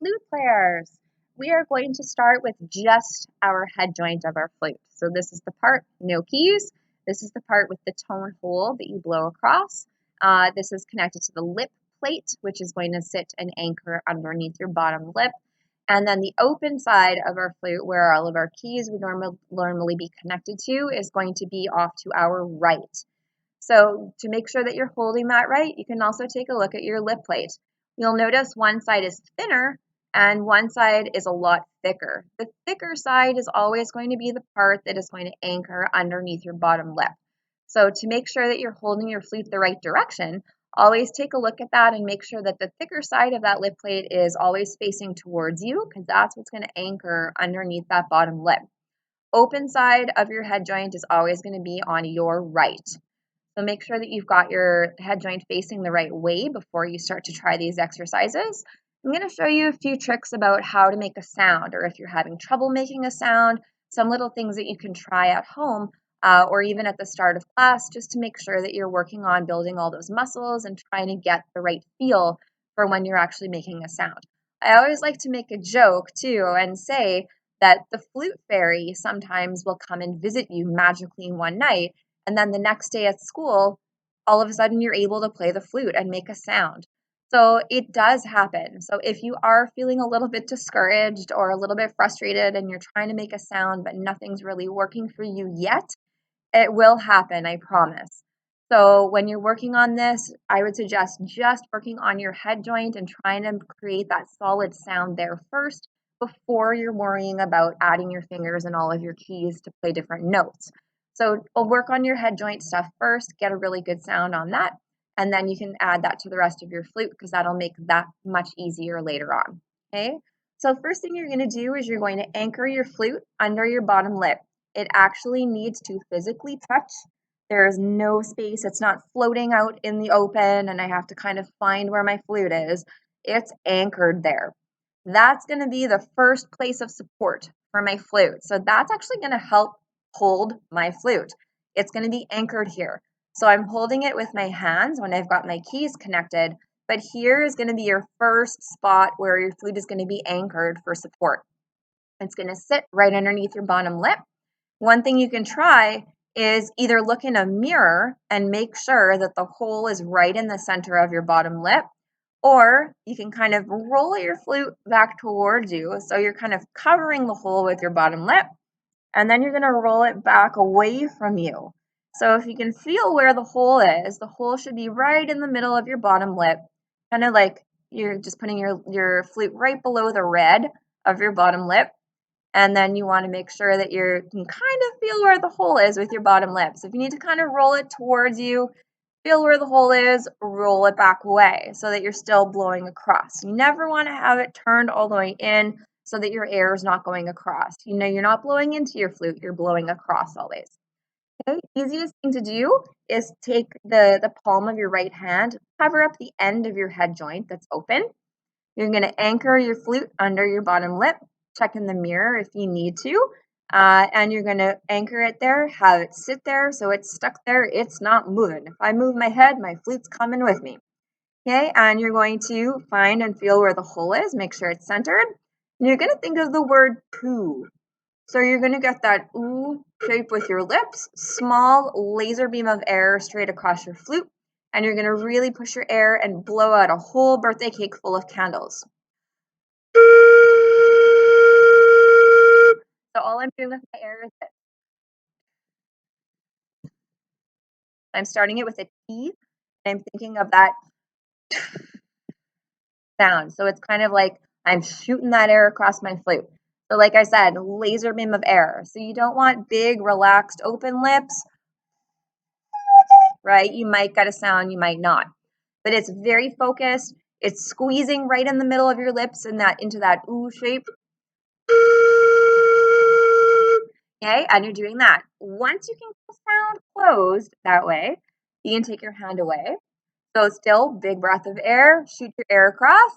flute players. We are going to start with just our head joint of our flute. So this is the part, no keys. This is the part with the tone hole that you blow across. This is connected to the lip plate, which is going to sit and anchor underneath your bottom lip. And then the open side of our flute, where all of our keys would normally be connected to, is going to be off to our right. So to make sure that you're holding that right, you can also take a look at your lip plate. You'll notice one side is thinner and one side is a lot thicker. The thicker side is always going to be the part that is going to anchor underneath your bottom lip. So to make sure that you're holding your flute the right direction, always take a look at that and make sure that the thicker side of that lip plate is always facing towards you, because that's what's going to anchor underneath that bottom lip. Open side of your head joint is always going to be on your right. So make sure that you've got your head joint facing the right way before you start to try these exercises. I'm going to show you a few tricks about how to make a sound, or if you're having trouble making a sound, some little things that you can try at home or even at the start of class, just to make sure that you're working on building all those muscles and trying to get the right feel for when you're actually making a sound. I always like to make a joke too and say that the flute fairy sometimes will come and visit you magically one night, and then the next day at school, all of a sudden you're able to play the flute and make a sound. So it does happen. So if you are feeling a little bit discouraged or a little bit frustrated and you're trying to make a sound but nothing's really working for you yet, it will happen, I promise. So when you're working on this, I would suggest just working on your head joint and trying to create that solid sound there first before you're worrying about adding your fingers and all of your keys to play different notes. So I'll work on your head joint stuff first, get a really good sound on that, and then you can add that to the rest of your flute, because that'll make that much easier later on. Okay, so first thing you're going to do is you're going to anchor your flute under your bottom lip. It actually needs to physically touch. There's no space. It's not floating out in the open and I have to kind of find where my flute is. It's anchored there. That's going to be the first place of support for my flute. So that's actually going to help hold my flute. It's going to be anchored here. So I'm holding it with my hands when I've got my keys connected, but here is going to be your first spot where your flute is going to be anchored for support. It's going to sit right underneath your bottom lip. One thing you can try is either look in a mirror and make sure that the hole is right in the center of your bottom lip, or you can kind of roll your flute back towards you. So you're kind of covering the hole with your bottom lip, and then you're going to roll it back away from you. So if you can feel where the hole should be right in the middle of your bottom lip, kind of like you're just putting your flute right below the red of your bottom lip. And then you want to make sure that you can kind of feel where the hole is with your bottom lip. So if you need to kind of roll it towards you, feel where the hole is, roll it back away so that you're still blowing across. You never want to have it turned all the way in so that your air is not going across. You know, you're not blowing into your flute, you're blowing across always. Okay, easiest thing to do is take the palm of your right hand, cover up the end of your head joint that's open. You're going to anchor your flute under your bottom lip. Check in the mirror if you need to. And you're going to anchor it there, have it sit there so it's stuck there. It's not moving. If I move my head, my flute's coming with me. Okay, and you're going to find and feel where the hole is. Make sure it's centered. And you're going to think of the word poo. So you're going to get that ooh shape with your lips, small laser beam of air straight across your flute. And you're going to really push your air and blow out a whole birthday cake full of candles. So all I'm doing with my air is this. I'm starting it with a T, and I'm thinking of that sound. So it's kind of like I'm shooting that air across my flute. So like I said, laser beam of air. So you don't want big, relaxed, open lips, right? You might get a sound, you might not. But it's very focused. It's squeezing right in the middle of your lips and that into that ooh shape. Okay, and you're doing that. Once you can get the sound closed that way, you can take your hand away. So still, big breath of air, shoot your air across,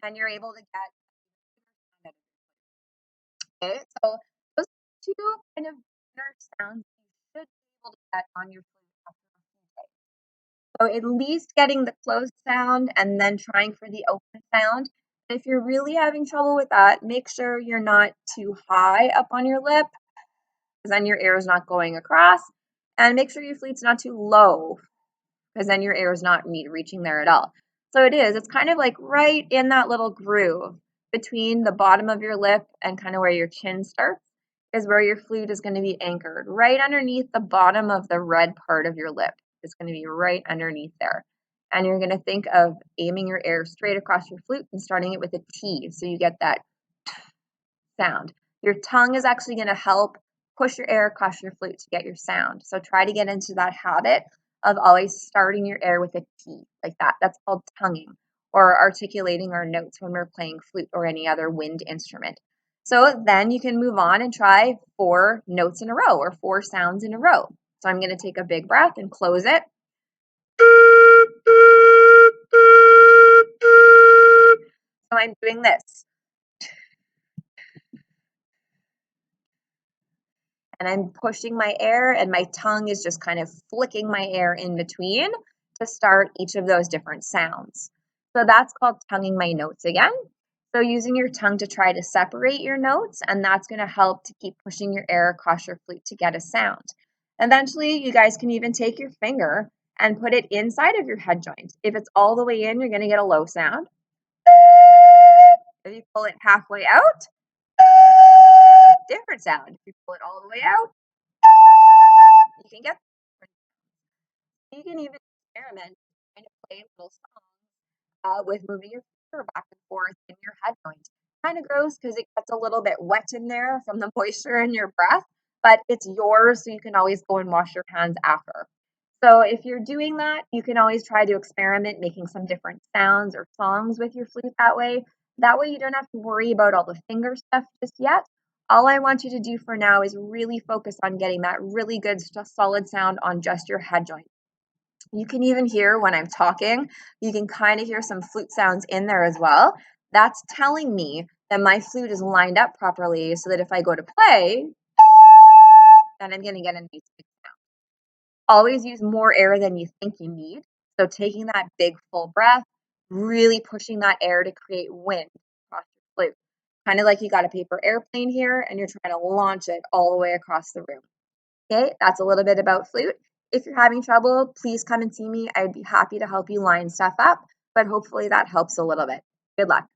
and you're able to get. Okay, so those are two kind of inner sounds you should be able to get on your flute after a few days. So at least getting the closed sound and then trying for the open sound. If you're really having trouble with that, make sure you're not too high up on your lip, because then your air is not going across. And make sure your flute's not too low, because then your air is not reaching there at all. So it's kind of like right in that little groove between the bottom of your lip and kind of where your chin starts is where your flute is going to be anchored. Right underneath the bottom of the red part of your lip. It's going to be right underneath there. And you're going to think of aiming your air straight across your flute and starting it with a T, so you get that sound. Your tongue is actually going to help push your air across your flute to get your sound. So try to get into that habit of always starting your air with a T, like that. That's called tonguing, or articulating our notes when we're playing flute or any other wind instrument. So then you can move on and try 4 notes in a row, or 4 sounds in a row. So I'm going to take a big breath and close it. So I'm doing this. And I'm pushing my air, and my tongue is just kind of flicking my air in between to start each of those different sounds. So that's called tonguing my notes again. So using your tongue to try to separate your notes, and that's going to help to keep pushing your air across your flute to get a sound. Eventually, you guys can even take your finger and put it inside of your head joint. If it's all the way in, you're going to get a low sound. If you pull it halfway out, different sound. If you pull it all the way out, you can get. You can even experiment trying to play little songs with moving your finger back and forth in your head joint. Kind of gross because it gets a little bit wet in there from the moisture in your breath, but it's yours, so you can always go and wash your hands after. So if you're doing that, you can always try to experiment making some different sounds or songs with your flute that way. That way you don't have to worry about all the finger stuff just yet. All I want you to do for now is really focus on getting that really good solid sound on just your head joint. You can even hear when I'm talking, you can kind of hear some flute sounds in there as well. That's telling me that my flute is lined up properly, so that if I go to play, then I'm going to get a nice big sound. Always use more air than you think you need. So taking that big full breath, really pushing that air to create wind across your flute. Kind of like you got a paper airplane here and you're trying to launch it all the way across the room. Okay, that's a little bit about flute. If you're having trouble, please come and see me. I'd be happy to help you line stuff up, but hopefully that helps a little bit. Good luck.